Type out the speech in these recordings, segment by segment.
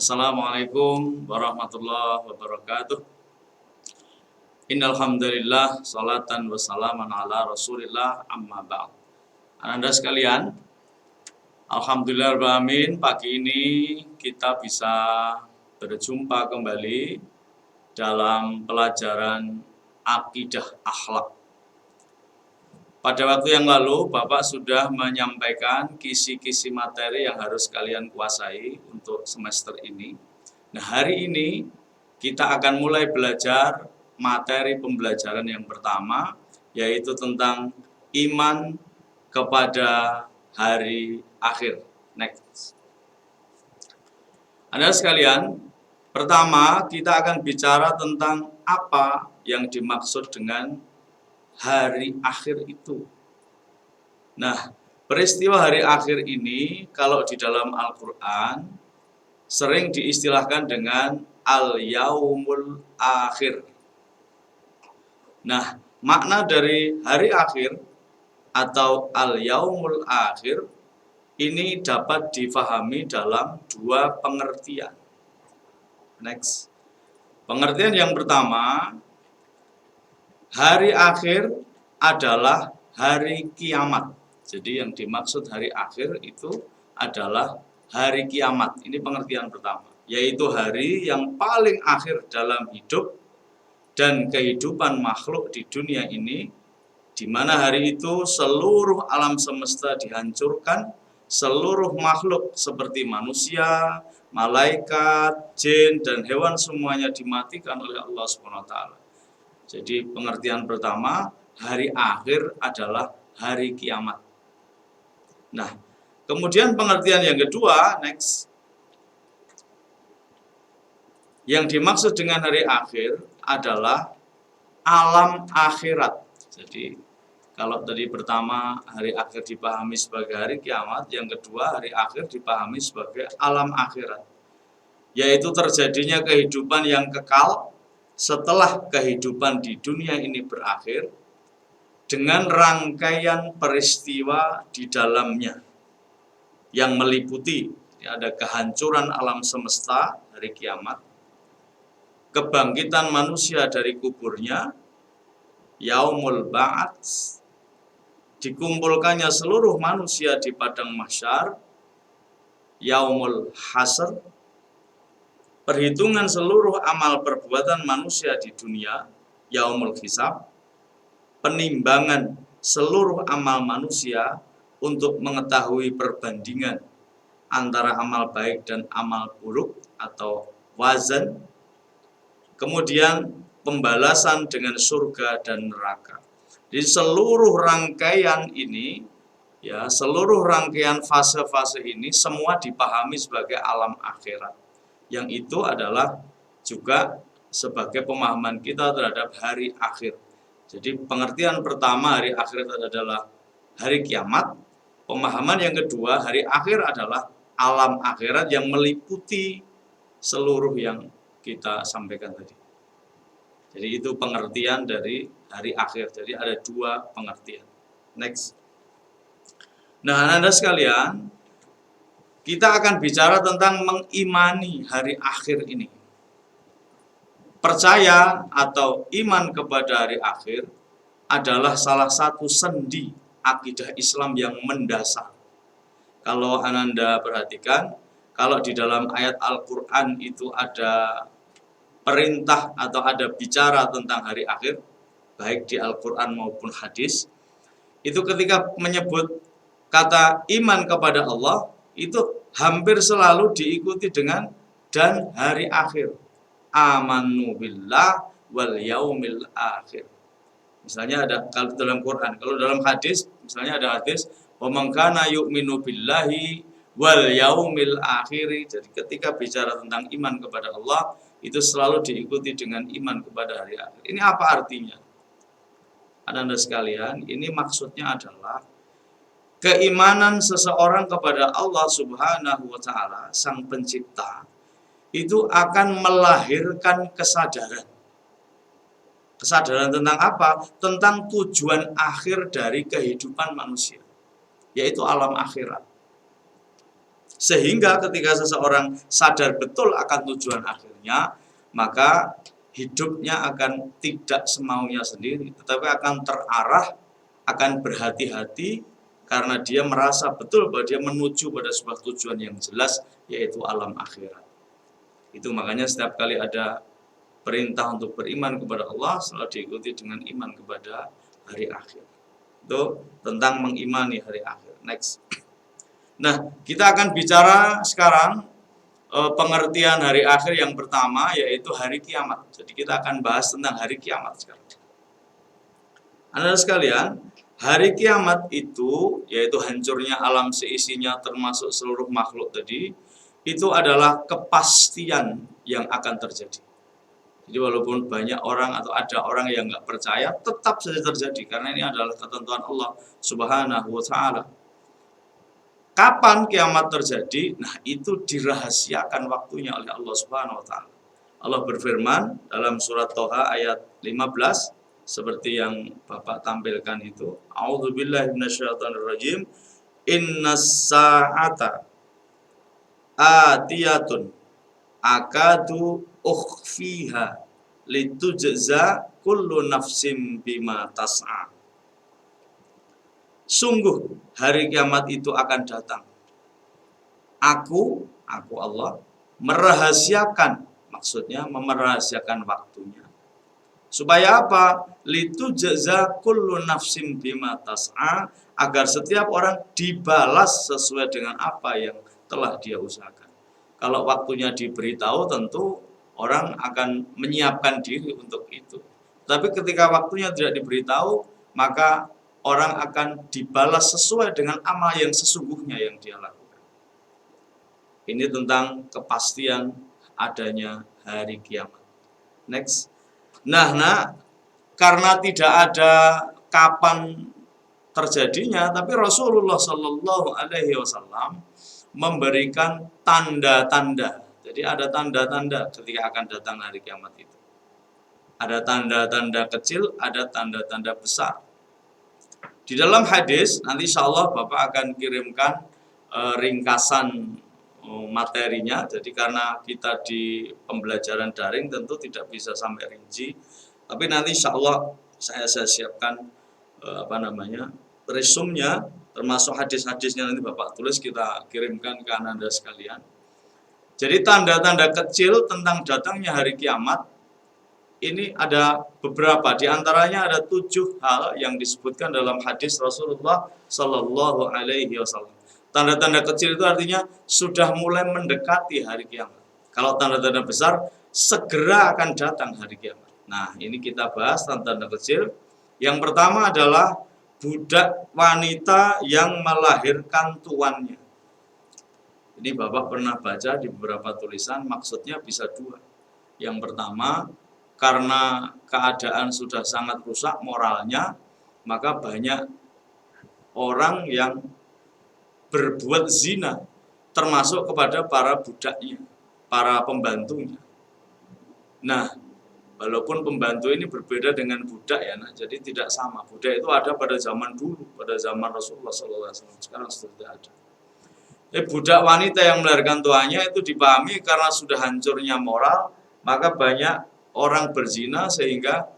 Assalamualaikum warahmatullahi wabarakatuh. Innal hamdalillah salatan wassalaman ala Rasulillah amma ba'd. Ananda sekalian, alhamdulillah rabbil alamin, pagi ini kita bisa berjumpa kembali dalam pelajaran akidah akhlak. Pada waktu yang lalu, Bapak sudah menyampaikan kisi-kisi materi yang harus kalian kuasai untuk semester ini. Nah, hari ini kita akan mulai belajar materi pembelajaran yang pertama, yaitu tentang iman kepada hari akhir. Next. Anda sekalian, pertama kita akan bicara tentang apa yang dimaksud dengan hari akhir itu. Nah, peristiwa hari akhir ini kalau di dalam Al-Quran sering diistilahkan dengan al-yaumul akhir. Nah, makna dari hari akhir atau al-yaumul akhir ini dapat difahami dalam dua pengertian. Next. Pengertian yang pertama, hari akhir adalah hari kiamat. Jadi yang dimaksud hari akhir itu adalah hari kiamat. Ini pengertian pertama, yaitu hari yang paling akhir dalam hidup dan kehidupan makhluk di dunia ini, di mana hari itu seluruh alam semesta dihancurkan, seluruh makhluk seperti manusia, malaikat, jin, dan hewan semuanya dimatikan oleh Allah SWT. Jadi pengertian pertama, hari akhir adalah hari kiamat. Nah, kemudian pengertian yang kedua, next. Yang dimaksud dengan hari akhir adalah alam akhirat. Jadi kalau tadi pertama hari akhir dipahami sebagai hari kiamat, yang kedua hari akhir dipahami sebagai alam akhirat, yaitu terjadinya kehidupan yang kekal setelah kehidupan di dunia ini berakhir dengan rangkaian peristiwa di dalamnya yang meliputi ada kehancuran alam semesta hari kiamat, kebangkitan manusia dari kuburnya, yaumul ba'ats, dikumpulkannya seluruh manusia di padang mahsyar, yaumul hasr, perhitungan seluruh amal perbuatan manusia di dunia, yaumul hisab, penimbangan seluruh amal manusia untuk mengetahui perbandingan antara amal baik dan amal buruk atau wazan, kemudian pembalasan dengan surga dan neraka. Di seluruh rangkaian ini, ya, seluruh rangkaian fase-fase ini semua dipahami sebagai alam akhirat. Yang itu adalah juga sebagai pemahaman kita terhadap hari akhir. Jadi pengertian pertama hari akhir adalah hari kiamat. Pemahaman yang kedua hari akhir adalah alam akhirat yang meliputi seluruh yang kita sampaikan tadi. Jadi itu pengertian dari hari akhir. Jadi ada dua pengertian. Next. Nah, Anda sekalian, kita akan bicara tentang mengimani hari akhir ini. Percaya atau iman kepada hari akhir adalah salah satu sendi akidah Islam yang mendasar. Kalau Anda perhatikan, kalau di dalam ayat Al-Quran itu ada perintah atau ada bicara tentang hari akhir, baik di Al-Quran maupun hadis, itu ketika menyebut kata iman kepada Allah, itu hampir selalu diikuti dengan dan hari akhir. Amanu billah wal yaumil akhir. Misalnya ada kalau dalam Quran, kalau dalam hadis, misalnya ada hadis, wa man kana yu'minu billahi wal yaumil akhir. Jadi ketika bicara tentang iman kepada Allah, itu selalu diikuti dengan iman kepada hari akhir. Ini apa artinya? Anda sekalian, ini maksudnya adalah keimanan seseorang kepada Allah Subhanahu wa taala, Sang Pencipta, itu akan melahirkan kesadaran. Kesadaran tentang apa? Tentang tujuan akhir dari kehidupan manusia, yaitu alam akhirat. Sehingga ketika seseorang sadar betul akan tujuan akhirnya, maka hidupnya akan tidak semaunya sendiri, tetapi akan terarah, akan berhati-hati, karena dia merasa betul bahwa dia menuju pada sebuah tujuan yang jelas, yaitu alam akhirat. Itu makanya setiap kali ada perintah untuk beriman kepada Allah selalu diikuti dengan iman kepada hari akhir. Itu tentang mengimani hari akhir. Next. Nah, kita akan bicara sekarang pengertian hari akhir yang pertama, yaitu hari kiamat. Jadi kita akan bahas tentang hari kiamat sekarang. Anda sekalian, hari kiamat itu, yaitu hancurnya alam seisinya termasuk seluruh makhluk tadi, itu adalah kepastian yang akan terjadi. Jadi walaupun banyak orang atau ada orang yang nggak percaya, tetap saja terjadi karena ini adalah ketentuan Allah Subhanahu wa Ta'ala. Kapan kiamat terjadi? Nah, itu dirahasiakan waktunya oleh Allah Subhanahu wa Ta'ala. Allah berfirman dalam surat Toha ayat 15 seperti yang Bapak tampilkan itu. A'udzubillahi minasyaitonirrajim. Innas sa'ata atiyatun akadu ukhfiha litujza kullu nafsim bima tas'a. Sungguh hari kiamat itu akan datang. Aku Allah merahasiakan, maksudnya merahasiakan waktunya. Supaya apa? Litujza kullu nafsim bima tas'a, agar setiap orang dibalas sesuai dengan apa yang telah dia usahakan. Kalau waktunya diberitahu, tentu orang akan menyiapkan diri untuk itu. Tapi ketika waktunya tidak diberitahu, maka orang akan dibalas sesuai dengan amal yang sesungguhnya yang dia lakukan. Ini tentang kepastian adanya hari kiamat. Next. Nah, karena tidak ada kapan terjadinya, tapi Rasulullah Shallallahu Alaihi Wasallam memberikan tanda-tanda. Jadi ada tanda-tanda ketika akan datang hari kiamat itu. Ada tanda-tanda kecil, ada tanda-tanda besar. Di dalam hadis, nanti insya Allah Bapak akan kirimkan ringkasan materinya. Jadi karena kita di pembelajaran daring tentu tidak bisa sampai rinci. Tapi nanti insya Allah saya siapkan resumnya, termasuk hadis-hadisnya nanti Bapak tulis, kita kirimkan ke Anda sekalian. Jadi tanda-tanda kecil tentang datangnya hari kiamat ini ada beberapa, di antaranya ada 7 hal yang disebutkan dalam hadis Rasulullah Shallallahu Alaihi Wasallam. Tanda-tanda kecil itu artinya sudah mulai mendekati hari kiamat. Kalau tanda-tanda besar, segera akan datang hari kiamat. Nah, ini kita bahas tanda-tanda kecil. Yang pertama adalah budak wanita yang melahirkan tuannya. Ini Bapak pernah baca di beberapa tulisan, maksudnya bisa 2. Yang pertama, karena keadaan sudah sangat rusak moralnya, maka banyak orang yang berbuat zina, termasuk kepada para budaknya, para pembantunya. Nah, walaupun pembantu ini berbeda dengan budak ya, jadi tidak sama. Budak itu ada pada zaman dulu, pada zaman Rasulullah SAW. Sekarang sudah tidak ada. Budak wanita yang melahirkan tuannya itu dipahami karena sudah hancurnya moral, maka banyak orang berzina sehingga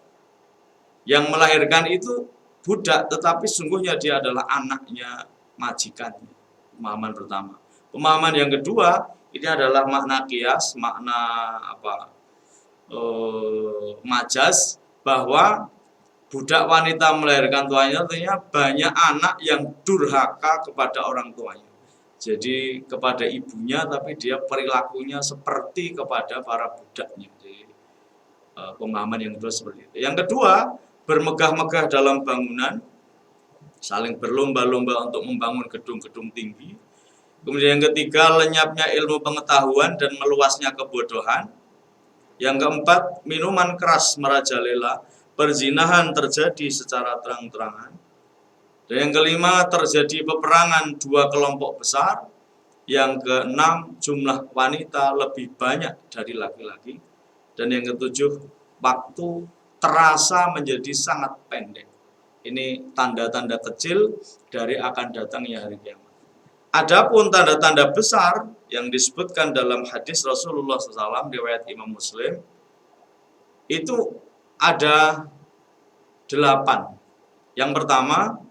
yang melahirkan itu budak, tetapi sungguhnya dia adalah anaknya majikannya. Pemahaman pertama. Pemahaman yang kedua, ini adalah makna qiyas, makna majas, bahwa budak wanita melahirkan tuanya artinya banyak anak yang durhaka kepada orang tuanya. Jadi kepada ibunya, tapi dia perilakunya seperti kepada para budaknya. Pemahaman yang kedua seperti itu. Yang kedua, bermegah-megah dalam bangunan, saling berlomba-lomba untuk membangun gedung-gedung tinggi. Kemudian yang ketiga, lenyapnya ilmu pengetahuan dan meluasnya kebodohan. Yang keempat, minuman keras merajalela, perzinahan terjadi secara terang-terangan. Dan yang kelima, terjadi peperangan 2 kelompok besar. Yang keenam, jumlah wanita lebih banyak dari laki-laki. Dan yang ketujuh, waktu terasa menjadi sangat pendek. Ini tanda-tanda kecil dari akan datangnya hari kiamat. Adapun tanda-tanda besar yang disebutkan dalam hadis Rasulullah SAW riwayat Imam Muslim itu ada 8. Yang pertama,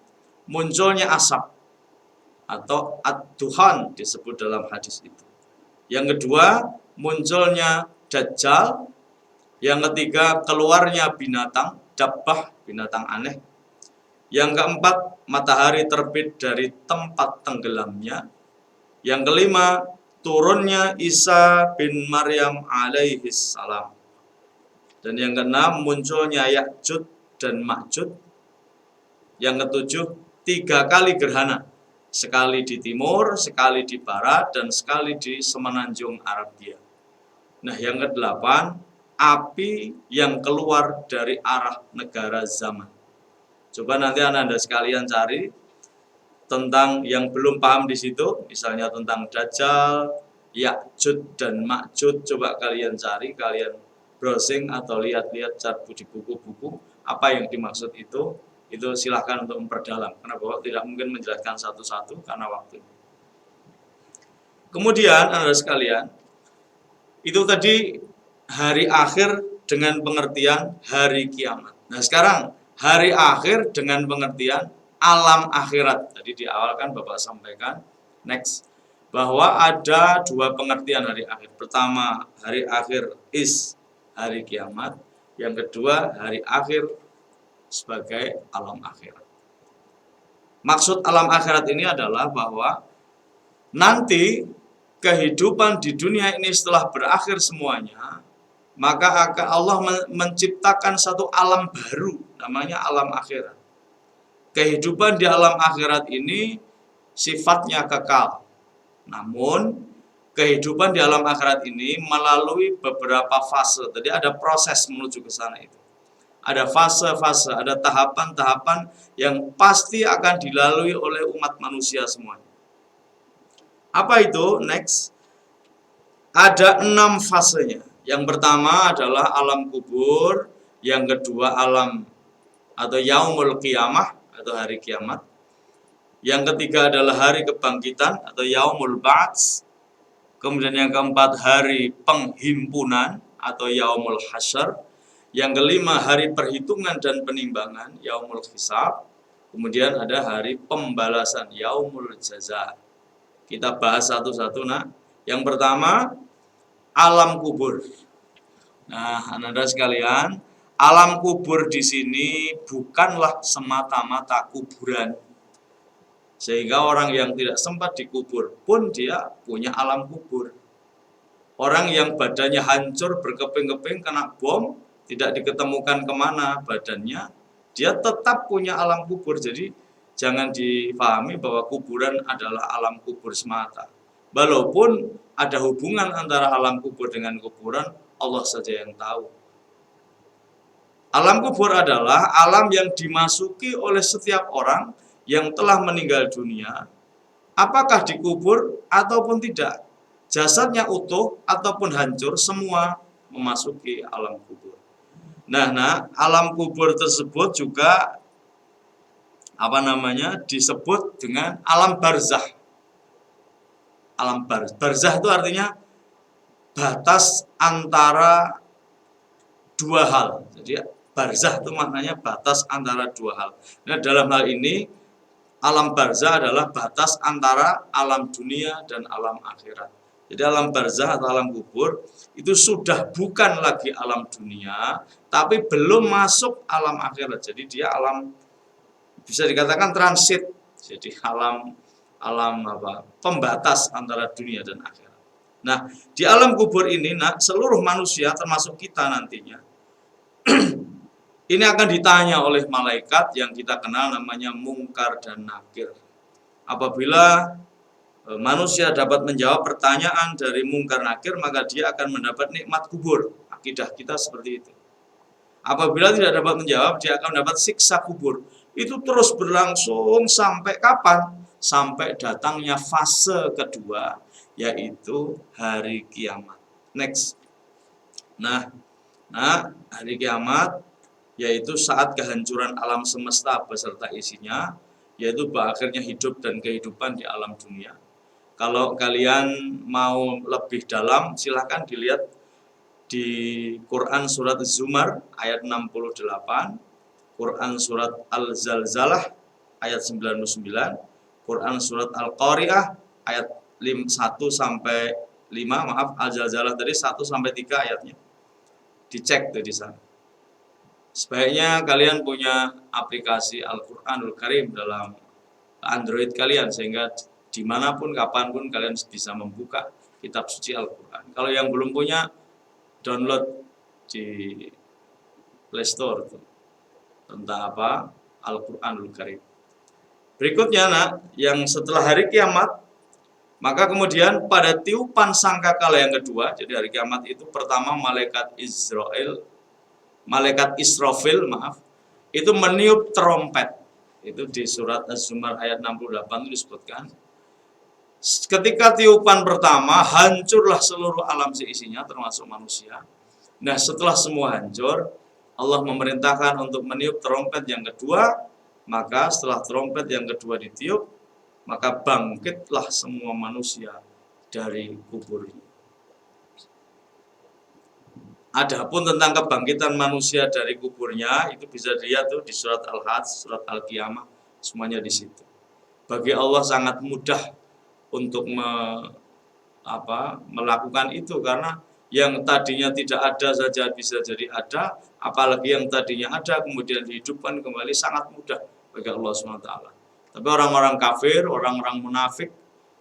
munculnya asap atau ad-duhan disebut dalam hadis itu. Yang kedua, munculnya dajjal. Yang ketiga, keluarnya binatang, dabbah, binatang aneh. Yang keempat, matahari terbit dari tempat tenggelamnya. Yang kelima, turunnya Isa bin Maryam alaihis salam. Dan yang keenam, munculnya Ya'juj dan Ma'juj. Yang ketujuh, 3 kali gerhana. Sekali di timur, sekali di barat, dan sekali di semenanjung Arabia. Nah, yang kedelapan, api yang keluar dari arah negara zaman. Coba nanti Anda sekalian cari tentang yang belum paham di situ, misalnya tentang Dajjal, Ya'juj dan Ma'juj, coba kalian cari, kalian browsing atau lihat-lihat di buku-buku apa yang dimaksud itu silahkan untuk memperdalam, karena Bapak tidak mungkin menjelaskan satu-satu karena waktu. Kemudian Anda sekalian, itu tadi hari akhir dengan pengertian hari kiamat. Nah sekarang hari akhir dengan pengertian alam akhirat. Tadi di awal kan Bapak sampaikan next bahwa ada 2 pengertian hari akhir. Pertama, hari akhir is hari kiamat. Yang kedua, hari akhir sebagai alam akhirat. Maksud alam akhirat ini adalah bahwa nanti kehidupan di dunia ini setelah berakhir semuanya, maka akan Allah menciptakan satu alam baru, namanya alam akhirat. Kehidupan di alam akhirat ini sifatnya kekal. Namun, kehidupan di alam akhirat ini melalui beberapa fase. Jadi ada proses menuju ke sana itu. Ada fase-fase, ada tahapan-tahapan yang pasti akan dilalui oleh umat manusia semuanya. Apa itu? Next. Ada 6 fasenya. Yang pertama adalah alam kubur, yang kedua alam atau yaumul qiyamah atau hari kiamat. Yang ketiga adalah hari kebangkitan atau yaumul ba'ts. Kemudian yang keempat hari penghimpunan atau yaumul hasyr. Yang kelima hari perhitungan dan penimbangan, yaumul hisab. Kemudian ada hari pembalasan, yaumul jaza. Kita bahas satu-satu. Nah, yang pertama alam kubur. Nah, Anda sekalian, alam kubur di sini bukanlah semata-mata kuburan. Sehingga orang yang tidak sempat dikubur pun dia punya alam kubur. Orang yang badannya hancur berkeping-keping kena bom, tidak diketemukan kemana badannya, dia tetap punya alam kubur. Jadi jangan dipahami bahwa kuburan adalah alam kubur semata. Walaupun ada hubungan antara alam kubur dengan kuburan, Allah saja yang tahu. Alam kubur adalah alam yang dimasuki oleh setiap orang yang telah meninggal dunia, apakah dikubur ataupun tidak, jasadnya utuh ataupun hancur, semua memasuki alam kubur. Nah, alam kubur tersebut juga disebut dengan alam barzah. Alam barzah itu artinya batas antara 2 hal. Jadi barzah itu maknanya batas antara 2 hal. Nah, dalam hal ini alam barzah adalah batas antara alam dunia dan alam akhirat. Jadi alam barzah atau alam kubur itu sudah bukan lagi alam dunia, tapi belum masuk alam akhirat. Jadi dia alam, bisa dikatakan transit. Jadi alam pembatas antara dunia dan akhirat. Nah, di alam kubur ini, seluruh manusia termasuk kita nantinya ini akan ditanya oleh malaikat yang kita kenal namanya Mungkar dan Nakir. Apabila manusia dapat menjawab pertanyaan dari Mungkar Nakir, maka dia akan mendapat nikmat kubur. Akidah kita seperti itu. Apabila tidak dapat menjawab, dia akan mendapat siksa kubur. Itu terus berlangsung sampai kapan? Sampai datangnya fase kedua, yaitu hari kiamat. Next. Nah, hari kiamat yaitu saat kehancuran alam semesta beserta isinya, yaitu berakhirnya hidup dan kehidupan di alam dunia. Kalau kalian mau lebih dalam, silahkan dilihat di Quran surat Az-Zumar ayat 68, Quran surat Al-Zalzalah ayat 99, Quran surat Al-Qari'ah ayat 1 sampai 5, maaf, Al-Zalzalah tadi 1 sampai 3 ayatnya. Dicek tuh di sana. Sebaiknya kalian punya aplikasi Al-Qur'anul Karim dalam Android kalian, sehingga dimanapun, kapanpun kalian bisa membuka kitab suci Al-Quran. Kalau yang belum punya, download di Play Store tuh, tentang apa? Al-Quranul Karim. Berikutnya nak, yang setelah hari kiamat, maka kemudian pada tiupan sangkakala yang kedua, jadi hari kiamat itu pertama malaikat Israfil, itu meniup trompet. Itu di surat Az-Zumar ayat 68 itu disebutkan. Ketika tiupan pertama, hancurlah seluruh alam seisinya, termasuk manusia. Nah, setelah semua hancur, Allah memerintahkan untuk meniup trompet yang kedua. Maka setelah trompet yang kedua ditiup, maka bangkitlah semua manusia dari kuburnya. Adapun tentang kebangkitan manusia dari kuburnya, itu bisa dilihat tuh di surat Al-Hajj, surat Al-Qiyamah, semuanya di situ. Bagi Allah sangat mudah untuk melakukan itu, karena yang tadinya tidak ada saja bisa jadi ada, apalagi yang tadinya ada kemudian dihidupkan kembali, sangat mudah bagi Allah SWT. Tapi orang-orang kafir, orang-orang munafik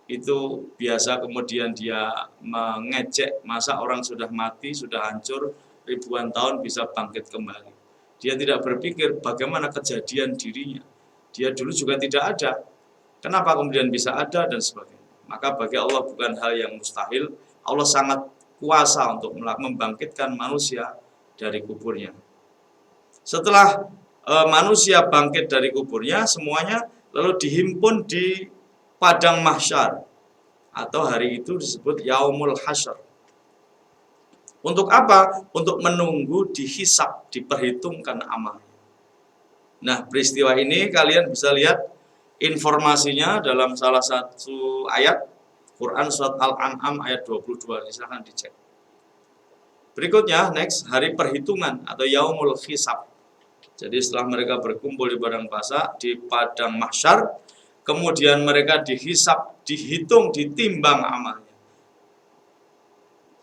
itu biasa kemudian dia mengejek, masa orang sudah mati, sudah hancur ribuan tahun bisa bangkit kembali. Dia tidak berpikir bagaimana kejadian dirinya. Dia dulu juga tidak ada. Kenapa kemudian bisa ada dan sebagainya. Maka bagi Allah bukan hal yang mustahil. Allah sangat kuasa untuk membangkitkan manusia dari kuburnya. Setelah manusia bangkit dari kuburnya, semuanya lalu dihimpun di padang mahsyar, atau hari itu disebut Yaumul Hasyr. Untuk apa? Untuk menunggu dihisab, diperhitungkan amalnya. Nah, peristiwa ini kalian bisa lihat informasinya dalam salah satu ayat Quran surat Al-An'am ayat 22. Silahkan dicek. Berikutnya, next, hari perhitungan atau Yaumul Hisab. Jadi setelah mereka berkumpul di padang mahsyar, kemudian mereka dihisab, dihitung, ditimbang amalnya.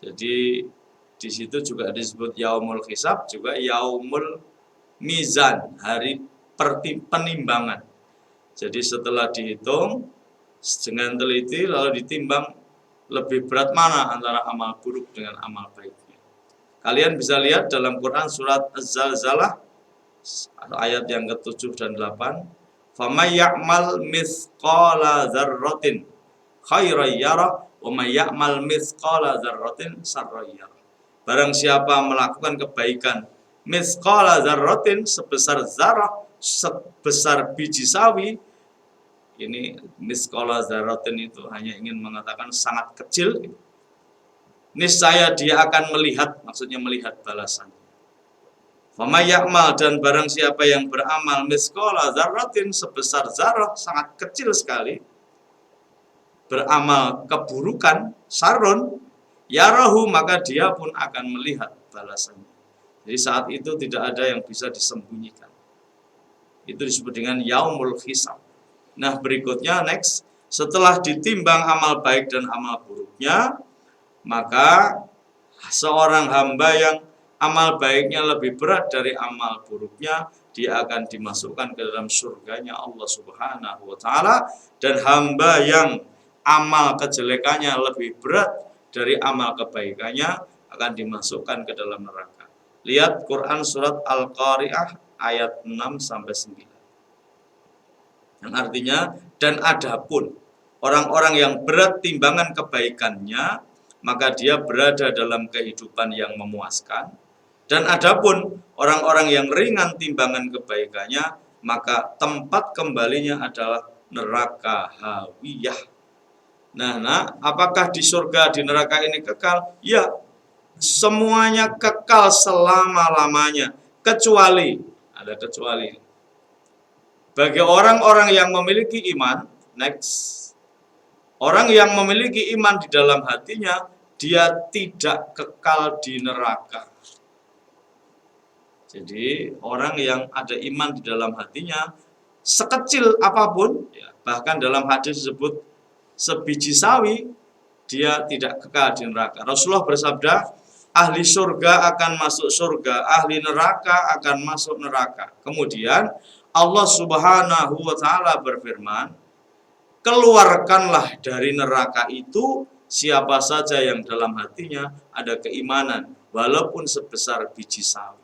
Jadi di situ juga disebut Yaumul Hisab, juga Yaumul Mizan, hari penimbangan. Jadi setelah dihitung dengan teliti lalu ditimbang lebih berat mana antara amal buruk dengan amal baiknya. Kalian bisa lihat dalam Quran surat Az-Zalzalah ayat yang ke-7 dan 8. Faman ya'mal mithqala dzarratin khairan yarah wa may ya'mal mithqala dzarratin syarran yarah. Barang siapa melakukan kebaikan mithqala dzarratin, sebesar zarah, sebesar biji sawi. Ini mithqala dzarratin itu hanya ingin mengatakan sangat kecil. Niscaya dia akan melihat, maksudnya melihat balasannya. Fama ya'mal, dan barang siapa yang beramal mithqala dzarratin, sebesar zarah, sangat kecil sekali, beramal keburukan, sarun yarahu, maka dia pun akan melihat balasannya. Jadi saat itu tidak ada yang bisa disembunyikan. Itu disebut dengan Yaumul Hisab. Nah, berikutnya next, setelah ditimbang amal baik dan amal buruknya, maka seorang hamba yang amal baiknya lebih berat dari amal buruknya, dia akan dimasukkan ke dalam surganya Allah Subhanahu wa Ta'ala. Dan hamba yang amal kejelekannya lebih berat dari amal kebaikannya akan dimasukkan ke dalam neraka. Lihat Quran surat Al-Qari'ah ayat 6 sampai 9. Yang artinya, dan adapun orang-orang yang berat timbangan kebaikannya, maka dia berada dalam kehidupan yang memuaskan. Dan adapun orang-orang yang ringan timbangan kebaikannya, maka tempat kembalinya adalah neraka hawiyah. Nah, apakah di surga, di neraka ini kekal? Ya, semuanya kekal selama-lamanya, kecuali, ada kecuali, bagi orang-orang yang memiliki iman, next, Orang yang memiliki iman di dalam hatinya, dia tidak kekal di neraka. Jadi orang yang ada iman di dalam hatinya, sekecil apapun, ya, bahkan dalam hadis disebut sebiji sawi, dia tidak kekal di neraka. Rasulullah bersabda, ahli surga akan masuk surga, ahli neraka akan masuk neraka. Kemudian Allah Subhanahu wa taala berfirman, keluarkanlah dari neraka itu siapa saja yang dalam hatinya ada keimanan walaupun sebesar biji sawi.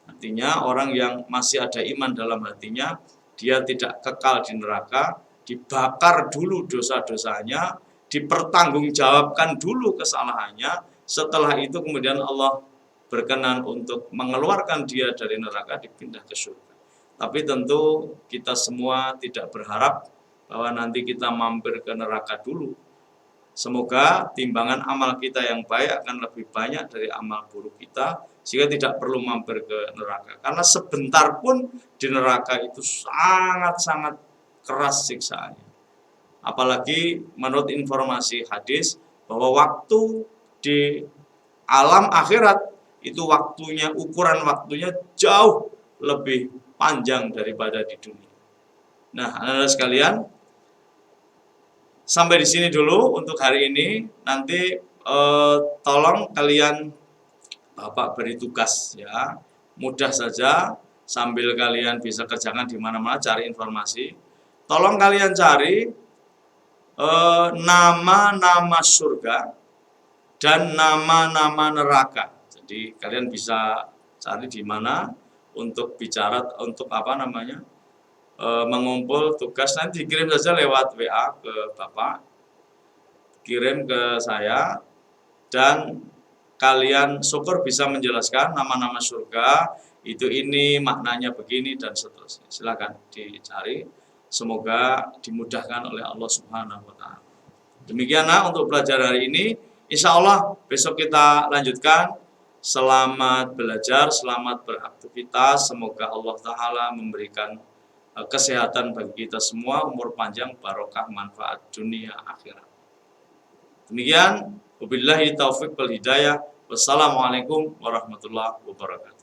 Artinya orang yang masih ada iman dalam hatinya, dia tidak kekal di neraka, dibakar dulu dosa-dosanya, dipertanggungjawabkan dulu kesalahannya, setelah itu kemudian Allah berkenan untuk mengeluarkan dia dari neraka, dipindah ke surga. Tapi tentu kita semua tidak berharap bahwa nanti kita mampir ke neraka dulu. Semoga timbangan amal kita yang baik akan lebih banyak dari amal buruk kita, sehingga tidak perlu mampir ke neraka. Karena sebentar pun di neraka itu sangat-sangat keras siksaannya. Apalagi menurut informasi hadis bahwa waktu di alam akhirat itu ukuran waktunya jauh lebih panjang daripada di dunia. Nah, anak-anak sekalian, sampai di sini dulu untuk hari ini. Nanti tolong kalian Bapak beri tugas ya, mudah saja sambil kalian bisa kerjakan di mana-mana cari informasi. Tolong kalian cari nama-nama surga dan nama-nama neraka. Jadi kalian bisa cari di mana untuk bicara, untuk mengumpul tugas. Nanti dikirim saja lewat WA ke Bapak, kirim ke saya, dan kalian syukur bisa menjelaskan nama-nama surga itu, ini maknanya begini dan seterusnya. Silakan dicari, semoga dimudahkan oleh Allah Subhanahu wa taala. Demikianlah untuk pelajaran hari ini. Insya Allah besok kita lanjutkan. Selamat belajar, selamat beraktivitas. Semoga Allah Ta'ala memberikan kesehatan bagi kita semua, umur panjang, barokah, manfaat dunia akhirat. Demikian, wabillahi taufiq wal hidayah. Wassalamualaikum warahmatullahi wabarakatuh.